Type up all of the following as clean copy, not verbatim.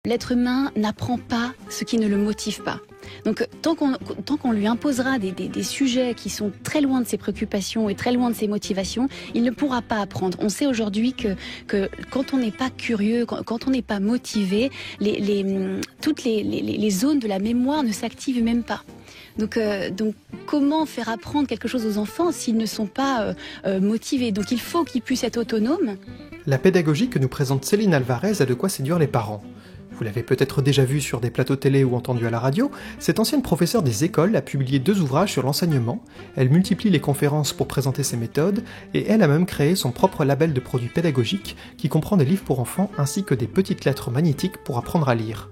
l'être humain n'apprend pas ce qui ne le motive pas. Donc tant qu'on lui imposera des sujets qui sont très loin de ses préoccupations et très loin de ses motivations, il ne pourra pas apprendre. On sait aujourd'hui que quand on n'est pas curieux, quand on n'est pas motivé, toutes les zones de la mémoire ne s'activent même pas. Donc comment faire apprendre quelque chose aux enfants s'ils ne sont pas motivés? Donc il faut qu'ils puissent être autonomes. La pédagogie que nous présente Céline Alvarez a de quoi séduire les parents. Vous l'avez peut-être déjà vu sur des plateaux télé ou entendu à la radio, cette ancienne professeure des écoles a publié 2 ouvrages sur l'enseignement, elle multiplie les conférences pour présenter ses méthodes, et elle a même créé son propre label de produits pédagogiques qui comprend des livres pour enfants ainsi que des petites lettres magnétiques pour apprendre à lire.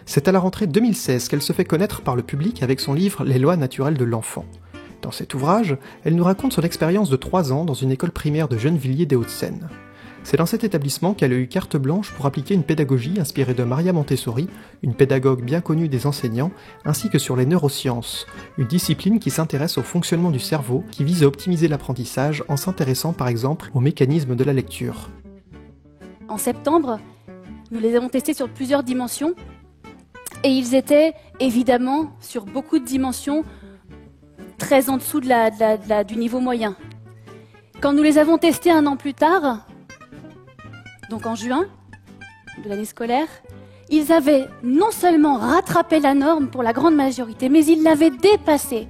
C'est à la rentrée 2016 qu'elle se fait connaître par le public avec son livre « Les lois naturelles de l'enfant ». Dans cet ouvrage, elle nous raconte son expérience de 3 ans dans une école primaire de Gennevilliers des Hauts-de-Seine. C'est dans cet établissement qu'elle a eu carte blanche pour appliquer une pédagogie inspirée de Maria Montessori, une pédagogue bien connue des enseignants, ainsi que sur les neurosciences, une discipline qui s'intéresse au fonctionnement du cerveau, qui vise à optimiser l'apprentissage en s'intéressant par exemple aux mécanismes de la lecture. En septembre, nous les avons testés sur plusieurs dimensions, et ils étaient évidemment sur beaucoup de dimensions très en dessous du niveau moyen. Quand nous les avons testés 1 an plus tard, donc en juin de l'année scolaire, ils avaient non seulement rattrapé la norme pour la grande majorité, mais ils l'avaient dépassée.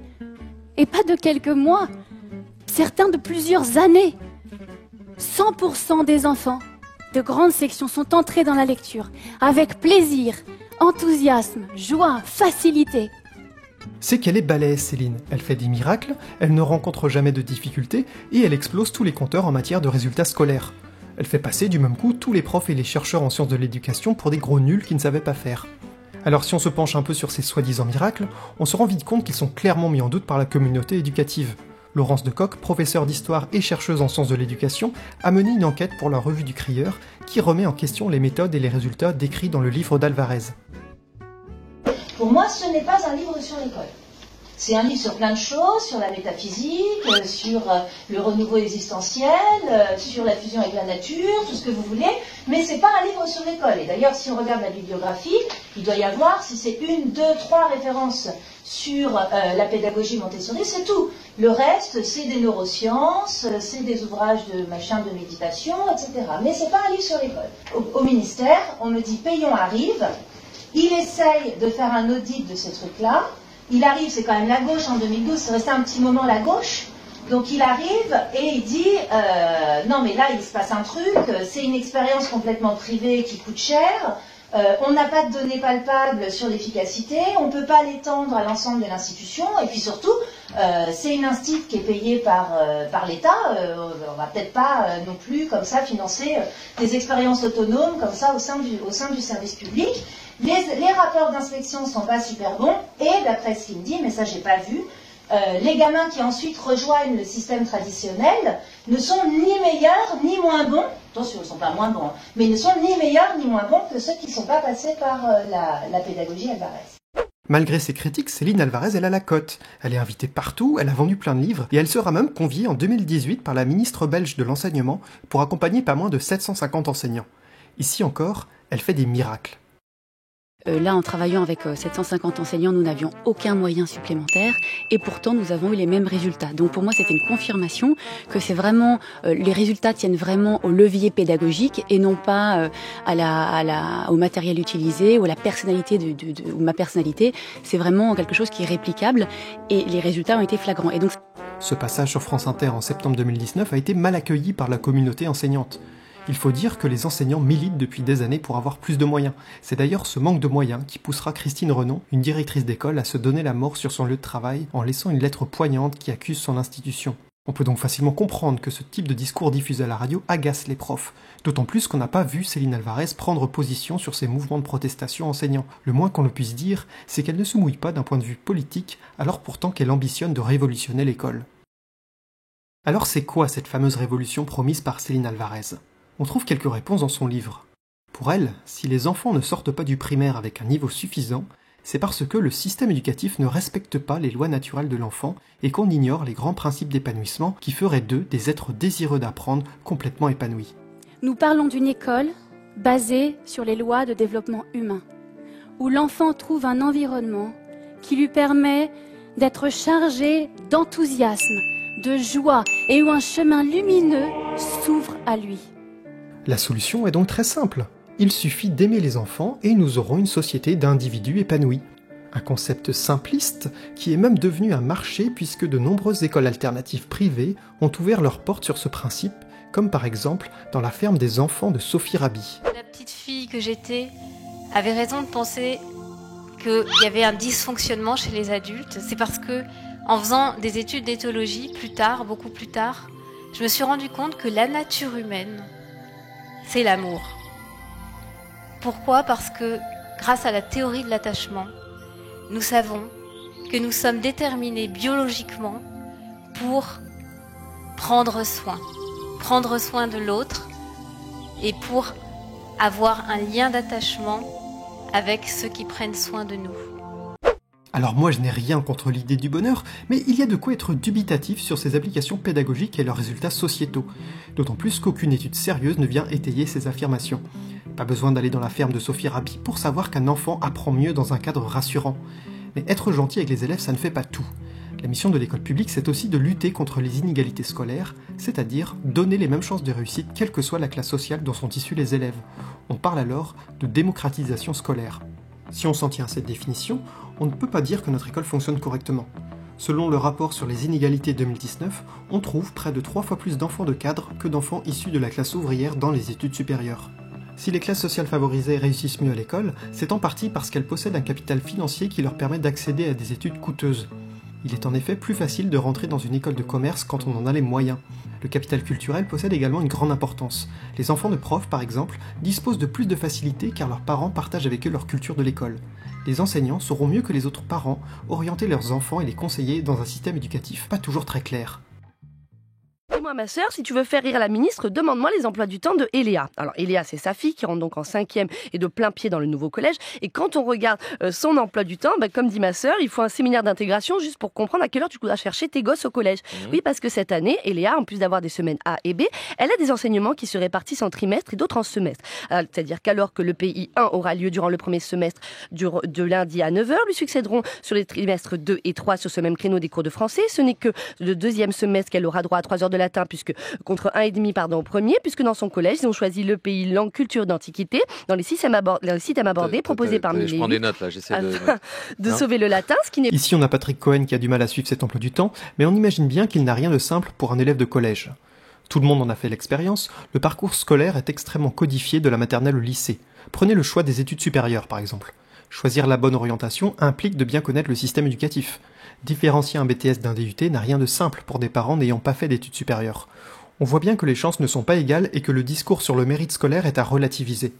Et pas de quelques mois, certains de plusieurs années. 100% des enfants de grande section sont entrés dans la lecture, avec plaisir, enthousiasme, joie, facilité. C'est qu'elle est balèze, Céline. Elle fait des miracles, elle ne rencontre jamais de difficultés, et elle explose tous les compteurs en matière de résultats scolaires. Elle fait passer du même coup tous les profs et les chercheurs en sciences de l'éducation pour des gros nuls qui ne savaient pas faire. Alors si on se penche un peu sur ces soi-disant miracles, on se rend vite compte qu'ils sont clairement mis en doute par la communauté éducative. Laurence Decoq, professeure d'histoire et chercheuse en sciences de l'éducation, a mené une enquête pour la revue du Crieur qui remet en question les méthodes et les résultats décrits dans le livre d'Alvarez. Pour moi, ce n'est pas un livre sur l'école. C'est un livre sur plein de choses, sur la métaphysique, sur le renouveau existentiel, sur la fusion avec la nature, tout ce que vous voulez, mais c'est pas un livre sur l'école. Et d'ailleurs, si on regarde la bibliographie, il doit y avoir, si c'est 1, 2, 3 références sur la pédagogie Montessori, c'est tout. Le reste, c'est des neurosciences, c'est des ouvrages de de méditation, etc. Mais c'est pas un livre sur l'école. Au ministère, on me dit « Payon arrive », il essaye de faire un audit de ces trucs-là. Il arrive, c'est quand même la gauche en 2012, c'est resté un petit moment la gauche. Donc il arrive et il dit non mais là il se passe un truc, c'est une expérience complètement privée qui coûte cher, on n'a pas de données palpables sur l'efficacité, on ne peut pas l'étendre à l'ensemble de l'institution, et puis surtout, c'est une institut qui est payée par l'État, on ne va peut-être pas non plus comme ça financer des expériences autonomes comme ça au sein du service public. Les rapports d'inspection ne sont pas super bons, et d'après ce qu'il me dit, mais ça j'ai pas vu, les gamins qui ensuite rejoignent le système traditionnel ne sont ni meilleurs ni moins bons, attention ils ne sont pas moins bons, mais ils ne sont ni meilleurs ni moins bons que ceux qui ne sont pas passés par la pédagogie Alvarez. Malgré ses critiques, Céline Alvarez, elle a la cote. Elle est invitée partout, elle a vendu plein de livres, et elle sera même conviée en 2018 par la ministre belge de l'enseignement pour accompagner pas moins de 750 enseignants. Ici encore, elle fait des miracles. Là, en travaillant avec 750 enseignants, nous n'avions aucun moyen supplémentaire et pourtant nous avons eu les mêmes résultats. Donc pour moi, c'était une confirmation que c'est vraiment les résultats tiennent vraiment au levier pédagogique et non pas au matériel utilisé ou à la personnalité ou ma personnalité. C'est vraiment quelque chose qui est réplicable et les résultats ont été flagrants. Et donc ce passage sur France Inter en septembre 2019 a été mal accueilli par la communauté enseignante. Il faut dire que les enseignants militent depuis des années pour avoir plus de moyens. C'est d'ailleurs ce manque de moyens qui poussera Christine Renon, une directrice d'école, à se donner la mort sur son lieu de travail en laissant une lettre poignante qui accuse son institution. On peut donc facilement comprendre que ce type de discours diffusé à la radio agace les profs, d'autant plus qu'on n'a pas vu Céline Alvarez prendre position sur ces mouvements de protestation enseignants. Le moins qu'on le puisse dire, c'est qu'elle ne se mouille pas d'un point de vue politique, alors pourtant qu'elle ambitionne de révolutionner l'école. Alors c'est quoi cette fameuse révolution promise par Céline Alvarez ? On trouve quelques réponses dans son livre. Pour elle, si les enfants ne sortent pas du primaire avec un niveau suffisant, c'est parce que le système éducatif ne respecte pas les lois naturelles de l'enfant et qu'on ignore les grands principes d'épanouissement qui feraient d'eux des êtres désireux d'apprendre complètement épanouis. Nous parlons d'une école basée sur les lois de développement humain, où l'enfant trouve un environnement qui lui permet d'être chargé d'enthousiasme, de joie, et où un chemin lumineux s'ouvre à lui. La solution est donc très simple. Il suffit d'aimer les enfants et nous aurons une société d'individus épanouis. Un concept simpliste qui est même devenu un marché puisque de nombreuses écoles alternatives privées ont ouvert leurs portes sur ce principe, comme par exemple dans la ferme des enfants de Sophie Rabi. La petite fille que j'étais avait raison de penser qu'il y avait un dysfonctionnement chez les adultes. C'est parce que, en faisant des études d'éthologie plus tard, beaucoup plus tard, je me suis rendu compte que la nature humaine, c'est l'amour. Pourquoi ? Parce que, grâce à la théorie de l'attachement, nous savons que nous sommes déterminés biologiquement pour prendre soin de l'autre et pour avoir un lien d'attachement avec ceux qui prennent soin de nous. Alors moi je n'ai rien contre l'idée du bonheur, mais il y a de quoi être dubitatif sur ses applications pédagogiques et leurs résultats sociétaux. D'autant plus qu'aucune étude sérieuse ne vient étayer ces affirmations. Pas besoin d'aller dans la ferme de Sophie Rabi pour savoir qu'un enfant apprend mieux dans un cadre rassurant. Mais être gentil avec les élèves, ça ne fait pas tout. La mission de l'école publique, c'est aussi de lutter contre les inégalités scolaires, c'est-à-dire donner les mêmes chances de réussite quelle que soit la classe sociale dont sont issus les élèves. On parle alors de démocratisation scolaire. Si on s'en tient à cette définition, on ne peut pas dire que notre école fonctionne correctement. Selon le rapport sur les inégalités 2019, on trouve près de 3 fois plus d'enfants de cadres que d'enfants issus de la classe ouvrière dans les études supérieures. Si les classes sociales favorisées réussissent mieux à l'école, c'est en partie parce qu'elles possèdent un capital financier qui leur permet d'accéder à des études coûteuses. Il est en effet plus facile de rentrer dans une école de commerce quand on en a les moyens. Le capital culturel possède également une grande importance. Les enfants de profs, par exemple, disposent de plus de facilité car leurs parents partagent avec eux leur culture de l'école. Les enseignants sauront mieux que les autres parents orienter leurs enfants et les conseiller dans un système éducatif pas toujours très clair. Dis-moi ma sœur, si tu veux faire rire la ministre, demande-moi les emplois du temps de Eléa. Alors Eléa, c'est sa fille qui rentre donc en 5e et de plein pied dans le nouveau collège. Et quand on regarde son emploi du temps, comme dit ma sœur, il faut un séminaire d'intégration juste pour comprendre à quelle heure tu dois chercher tes gosses au collège. Oui, parce que cette année, Eléa, en plus d'avoir des semaines A et B, elle a des enseignements qui se répartissent en trimestre et d'autres en semestre. C'est-à-dire qu'alors que le PI 1 aura lieu durant le premier semestre de lundi à 9h, lui succéderont sur les trimestres 2 et 3 sur ce même créneau des cours de français. Ce n'est que le deuxième semestre qu'elle aura droit à 3 heures de latin, puisque contre 1,5 au premier, puisque dans son collège, ils ont choisi le pays, langue, culture, d'antiquité, dans les systèmes abordés proposés parmi les Je prends des notes là, j'essaie de sauver le latin, ce qui n'est... Ici on a Patrick Cohen qui a du mal à suivre cet emploi du temps, mais on imagine bien qu'il n'a rien de simple pour un élève de collège. Tout le monde en a fait l'expérience, le parcours scolaire est extrêmement codifié de la maternelle au lycée. Prenez le choix des études supérieures par exemple. Choisir la bonne orientation implique de bien connaître le système éducatif. Différencier un BTS d'un DUT n'a rien de simple pour des parents n'ayant pas fait d'études supérieures. On voit bien que les chances ne sont pas égales et que le discours sur le mérite scolaire est à relativiser.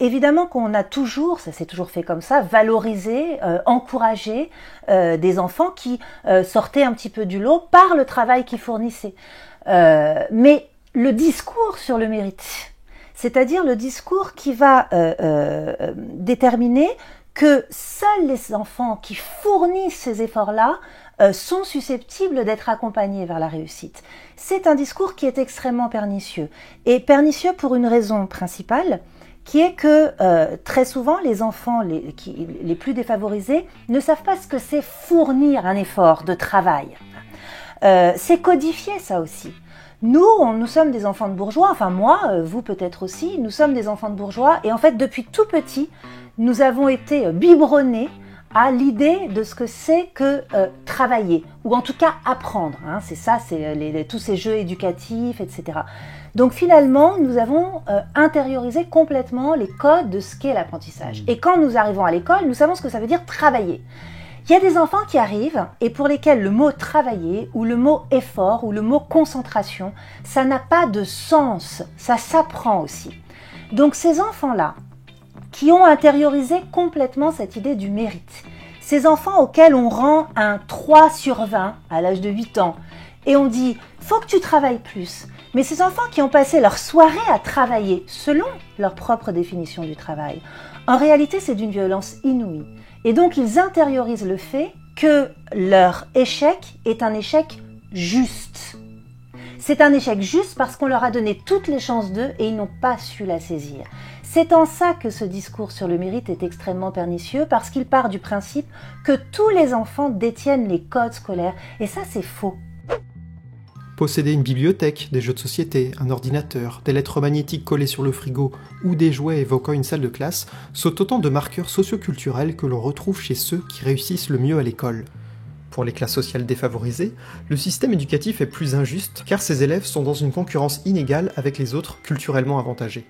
Évidemment qu'on a toujours, ça s'est toujours fait comme ça, valorisé, encouragé des enfants qui sortaient un petit peu du lot par le travail qu'ils fournissaient. Mais le discours sur le mérite, c'est-à-dire le discours qui va déterminer que seuls les enfants qui fournissent ces efforts-là sont susceptibles d'être accompagnés vers la réussite. C'est un discours qui est extrêmement pernicieux. Et pernicieux pour une raison principale, qui est que très souvent les enfants les plus défavorisés ne savent pas ce que c'est fournir un effort de travail. C'est codifié ça aussi. Nous sommes des enfants de bourgeois, enfin moi, vous peut-être aussi, nous sommes des enfants de bourgeois et en fait depuis tout petit, nous avons été biberonnés à l'idée de ce que c'est que travailler, ou en tout cas apprendre. Hein, c'est ça, c'est tous ces jeux éducatifs, etc. Donc finalement, nous avons intériorisé complètement les codes de ce qu'est l'apprentissage. Et quand nous arrivons à l'école, nous savons ce que ça veut dire travailler. Il y a des enfants qui arrivent et pour lesquels le mot travailler ou le mot effort ou le mot concentration, ça n'a pas de sens, ça s'apprend aussi. Donc ces enfants-là, qui ont intériorisé complètement cette idée du mérite, ces enfants auxquels on rend un 3 sur 20 à l'âge de 8 ans et on dit « faut que tu travailles plus », mais ces enfants qui ont passé leur soirée à travailler selon leur propre définition du travail, en réalité c'est d'une violence inouïe. Et donc ils intériorisent le fait que leur échec est un échec juste. C'est un échec juste parce qu'on leur a donné toutes les chances d'eux et ils n'ont pas su la saisir. C'est en ça que ce discours sur le mérite est extrêmement pernicieux, parce qu'il part du principe que tous les enfants détiennent les codes scolaires, et ça c'est faux. Posséder une bibliothèque, des jeux de société, un ordinateur, des lettres magnétiques collées sur le frigo ou des jouets évoquant une salle de classe sont autant de marqueurs socioculturels que l'on retrouve chez ceux qui réussissent le mieux à l'école. Pour les classes sociales défavorisées, le système éducatif est plus injuste car ces élèves sont dans une concurrence inégale avec les autres culturellement avantagés.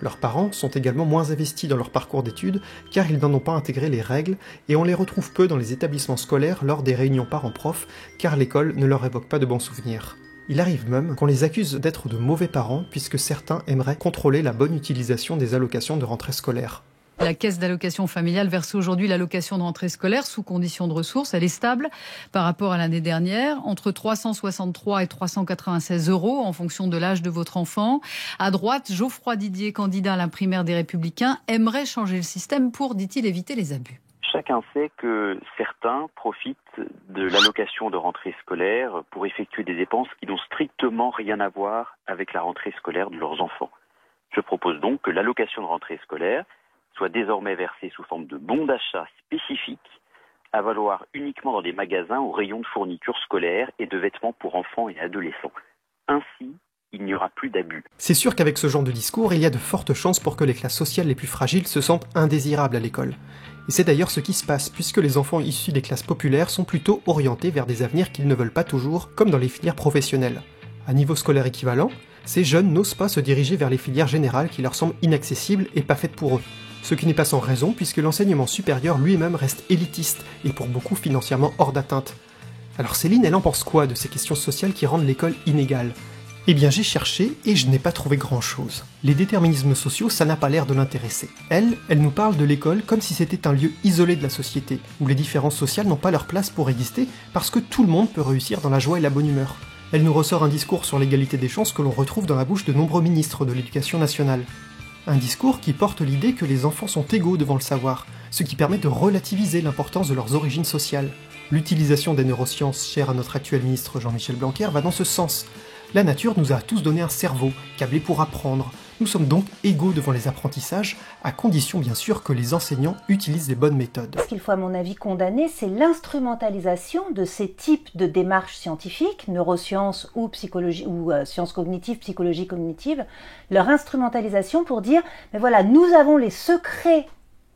Leurs parents sont également moins investis dans leur parcours d'études car ils n'en ont pas intégré les règles et on les retrouve peu dans les établissements scolaires lors des réunions parents-profs car l'école ne leur évoque pas de bons souvenirs. Il arrive même qu'on les accuse d'être de mauvais parents puisque certains aimeraient contrôler la bonne utilisation des allocations de rentrée scolaire. La caisse d'allocation familiale verse aujourd'hui l'allocation de rentrée scolaire sous condition de ressources. Elle est stable par rapport à l'année dernière, entre 363 et 396 € en fonction de l'âge de votre enfant. À droite, Geoffroy Didier, candidat à la primaire des Républicains, aimerait changer le système pour, dit-il, éviter les abus. Chacun sait que certains profitent de l'allocation de rentrée scolaire pour effectuer des dépenses qui n'ont strictement rien à voir avec la rentrée scolaire de leurs enfants. Je propose donc que l'allocation de rentrée scolaire soit désormais versée sous forme de bons d'achat spécifiques à valoir uniquement dans des magasins au rayon de fournitures scolaires et de vêtements pour enfants et adolescents. Ainsi, il n'y aura plus d'abus. C'est sûr qu'avec ce genre de discours, il y a de fortes chances pour que les classes sociales les plus fragiles se sentent indésirables à l'école. Et c'est d'ailleurs ce qui se passe, puisque les enfants issus des classes populaires sont plutôt orientés vers des avenirs qu'ils ne veulent pas toujours, comme dans les filières professionnelles. À niveau scolaire équivalent, ces jeunes n'osent pas se diriger vers les filières générales qui leur semblent inaccessibles et pas faites pour eux. Ce qui n'est pas sans raison, puisque l'enseignement supérieur lui-même reste élitiste, et pour beaucoup financièrement hors d'atteinte. Alors Céline, elle en pense quoi de ces questions sociales qui rendent l'école inégale ? Eh bien j'ai cherché et je n'ai pas trouvé grand-chose. Les déterminismes sociaux, ça n'a pas l'air de l'intéresser. Elle nous parle de l'école comme si c'était un lieu isolé de la société, où les différences sociales n'ont pas leur place pour exister, parce que tout le monde peut réussir dans la joie et la bonne humeur. Elle nous ressort un discours sur l'égalité des chances que l'on retrouve dans la bouche de nombreux ministres de l'Éducation nationale. Un discours qui porte l'idée que les enfants sont égaux devant le savoir, ce qui permet de relativiser l'importance de leurs origines sociales. L'utilisation des neurosciences chères à notre actuel ministre Jean-Michel Blanquer va dans ce sens. La nature nous a tous donné un cerveau, câblé pour apprendre. Nous sommes donc égaux devant les apprentissages, à condition bien sûr que les enseignants utilisent les bonnes méthodes. Ce qu'il faut à mon avis condamner, c'est l'instrumentalisation de ces types de démarches scientifiques, neurosciences ou psychologie ou sciences cognitives, psychologie cognitive, leur instrumentalisation pour dire, mais voilà, nous avons les secrets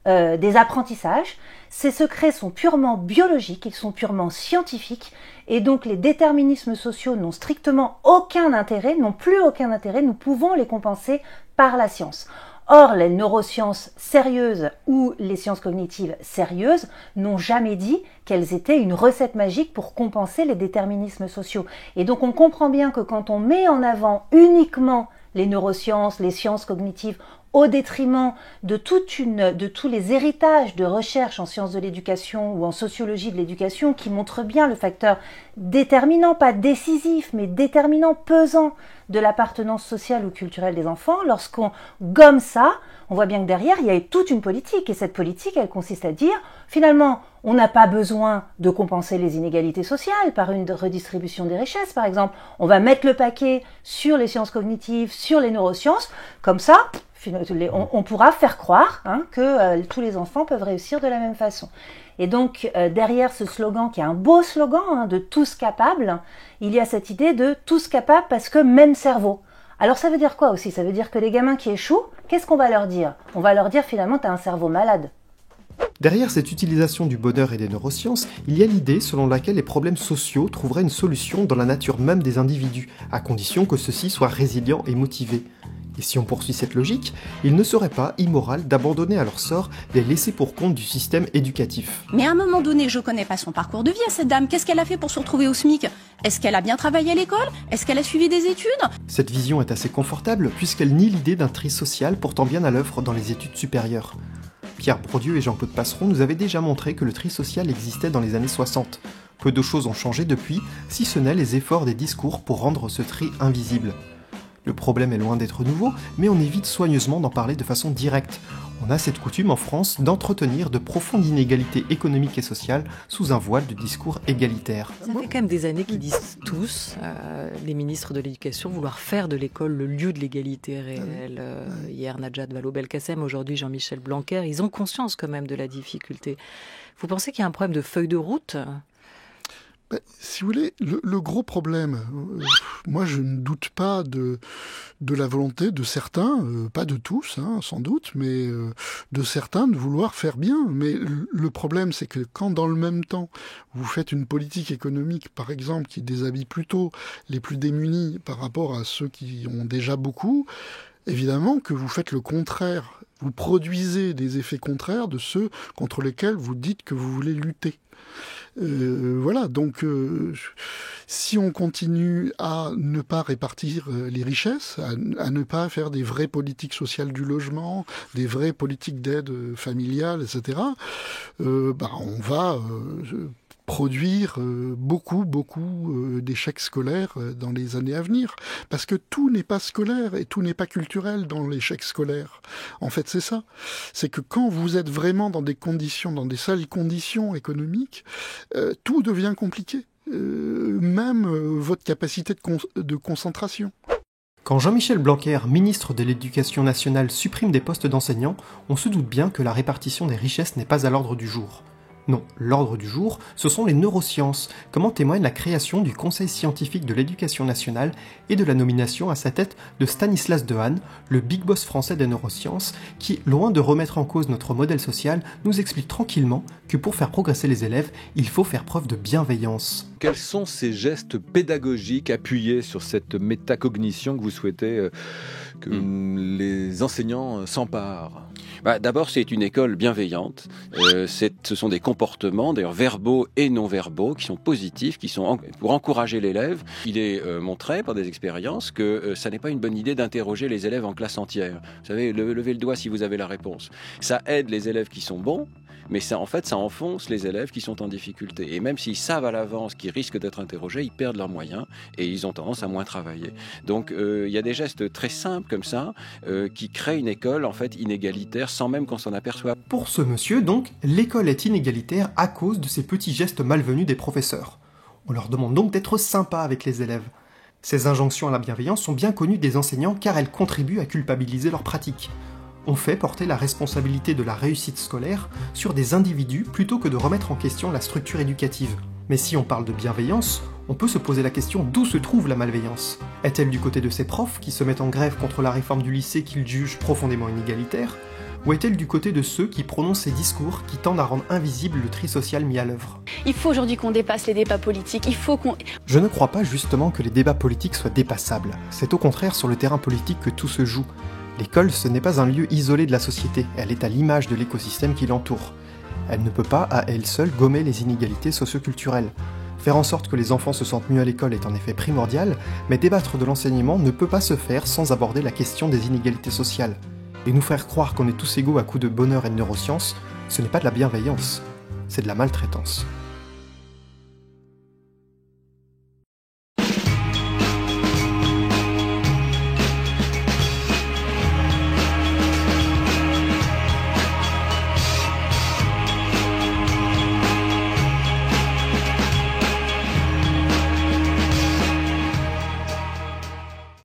des apprentissages. Ces secrets sont purement biologiques, ils sont purement scientifiques, et donc les déterminismes sociaux n'ont strictement aucun intérêt, n'ont plus aucun intérêt, nous pouvons les compenser par la science. Or, les neurosciences sérieuses ou les sciences cognitives sérieuses n'ont jamais dit qu'elles étaient une recette magique pour compenser les déterminismes sociaux. Et donc on comprend bien que quand on met en avant uniquement les neurosciences, les sciences cognitives, au détriment de tous les héritages de recherche en sciences de l'éducation ou en sociologie de l'éducation qui montrent bien le facteur déterminant, pas décisif, mais déterminant, pesant de l'appartenance sociale ou culturelle des enfants. Lorsqu'on gomme ça, on voit bien que derrière, il y a toute une politique. Et cette politique, elle consiste à dire, finalement, on n'a pas besoin de compenser les inégalités sociales par une redistribution des richesses, par exemple. On va mettre le paquet sur les sciences cognitives, sur les neurosciences, comme ça, on pourra faire croire que tous les enfants peuvent réussir de la même façon. Et donc, derrière ce slogan, qui est un beau slogan de « tous capables », il y a cette idée de « tous capables parce que même cerveau ». Alors ça veut dire quoi aussi ? Ça veut dire que les gamins qui échouent, qu'est-ce qu'on va leur dire ? On va leur dire finalement « t'as un cerveau malade ». Derrière cette utilisation du bonheur et des neurosciences, il y a l'idée selon laquelle les problèmes sociaux trouveraient une solution dans la nature même des individus, à condition que ceux-ci soient résilients et motivés. Et si on poursuit cette logique, il ne serait pas immoral d'abandonner à leur sort des laissés pour compte du système éducatif. Mais à un moment donné, je connais pas son parcours de vie à cette dame. Qu'est-ce qu'elle a fait pour se retrouver au SMIC ? Est-ce qu'elle a bien travaillé à l'école ? Est-ce qu'elle a suivi des études ? Cette vision est assez confortable puisqu'elle nie l'idée d'un tri social pourtant bien à l'œuvre dans les études supérieures. Pierre Bourdieu et Jean-Claude Passeron nous avaient déjà montré que le tri social existait dans les années 60. Peu de choses ont changé depuis, si ce n'est les efforts des discours pour rendre ce tri invisible. Le problème est loin d'être nouveau, mais on évite soigneusement d'en parler de façon directe. On a cette coutume en France d'entretenir de profondes inégalités économiques et sociales sous un voile de discours égalitaire. Ça fait quand même des années qu'ils disent tous, les ministres de l'Éducation, vouloir faire de l'école le lieu de l'égalité réelle. Hier, Najat Vallaud-Belkacem, aujourd'hui Jean-Michel Blanquer, ils ont conscience quand même de la difficulté. Vous pensez qu'il y a un problème de feuille de route ? Si vous voulez, le gros problème, moi je ne doute pas de la volonté de certains, pas de tous sans doute, mais de certains de vouloir faire bien. Mais le problème, c'est que quand dans le même temps, vous faites une politique économique, par exemple, qui déshabille plutôt les plus démunis par rapport à ceux qui ont déjà beaucoup, évidemment que vous faites le contraire. Vous produisez des effets contraires de ceux contre lesquels vous dites que vous voulez lutter. Voilà, donc si on continue à ne pas répartir les richesses, à ne pas faire des vraies politiques sociales du logement, des vraies politiques d'aide familiale, etc., on va produire beaucoup d'échecs scolaires dans les années à venir. Parce que tout n'est pas scolaire et tout n'est pas culturel dans l'échec scolaire. En fait, c'est ça. C'est que quand vous êtes vraiment dans des conditions, dans des sales conditions économiques, tout devient compliqué. Même votre capacité de concentration. Quand Jean-Michel Blanquer, ministre de l'Éducation nationale, supprime des postes d'enseignants, on se doute bien que la répartition des richesses n'est pas à l'ordre du jour. Non, l'ordre du jour, ce sont les neurosciences, comme en témoigne la création du Conseil scientifique de l'éducation nationale et de la nomination à sa tête de Stanislas Dehaene, le big boss français des neurosciences, qui, loin de remettre en cause notre modèle social, nous explique tranquillement que pour faire progresser les élèves, il faut faire preuve de bienveillance. Quels sont ces gestes pédagogiques appuyés sur cette métacognition que vous souhaitez que les enseignants s'emparent ? D'abord, c'est une école bienveillante. Ce sont des comportements, d'ailleurs verbaux et non verbaux, qui sont positifs, qui sont pour encourager l'élève. Il est montré par des expériences que ça n'est pas une bonne idée d'interroger les élèves en classe entière. Vous savez, levez le doigt si vous avez la réponse. Ça aide les élèves qui sont bons, mais ça enfonce les élèves qui sont en difficulté. Et même s'ils savent à l'avance qu'ils risquent d'être interrogés, ils perdent leurs moyens et ils ont tendance à moins travailler. Donc il y a des gestes très simples comme ça qui créent une école en fait inégalitaire sans même qu'on s'en aperçoive. Pour ce monsieur, donc, l'école est inégalitaire à cause de ces petits gestes malvenus des professeurs. On leur demande donc d'être sympa avec les élèves. Ces injonctions à la bienveillance sont bien connues des enseignants car elles contribuent à culpabiliser leurs pratiques. On fait porter la responsabilité de la réussite scolaire sur des individus plutôt que de remettre en question la structure éducative. Mais si on parle de bienveillance, on peut se poser la question d'où se trouve la malveillance. Est-elle du côté de ces profs qui se mettent en grève contre la réforme du lycée qu'ils jugent profondément inégalitaire ? Ou est-elle du côté de ceux qui prononcent ces discours qui tendent à rendre invisible le tri social mis à l'œuvre ? Il faut aujourd'hui qu'on dépasse les débats politiques, Je ne crois pas justement que les débats politiques soient dépassables. C'est au contraire sur le terrain politique que tout se joue. L'école, ce n'est pas un lieu isolé de la société, elle est à l'image de l'écosystème qui l'entoure. Elle ne peut pas, à elle seule, gommer les inégalités socioculturelles. Faire en sorte que les enfants se sentent mieux à l'école est en effet primordial, mais débattre de l'enseignement ne peut pas se faire sans aborder la question des inégalités sociales. Et nous faire croire qu'on est tous égaux à coups de bonheur et de neurosciences, ce n'est pas de la bienveillance, c'est de la maltraitance.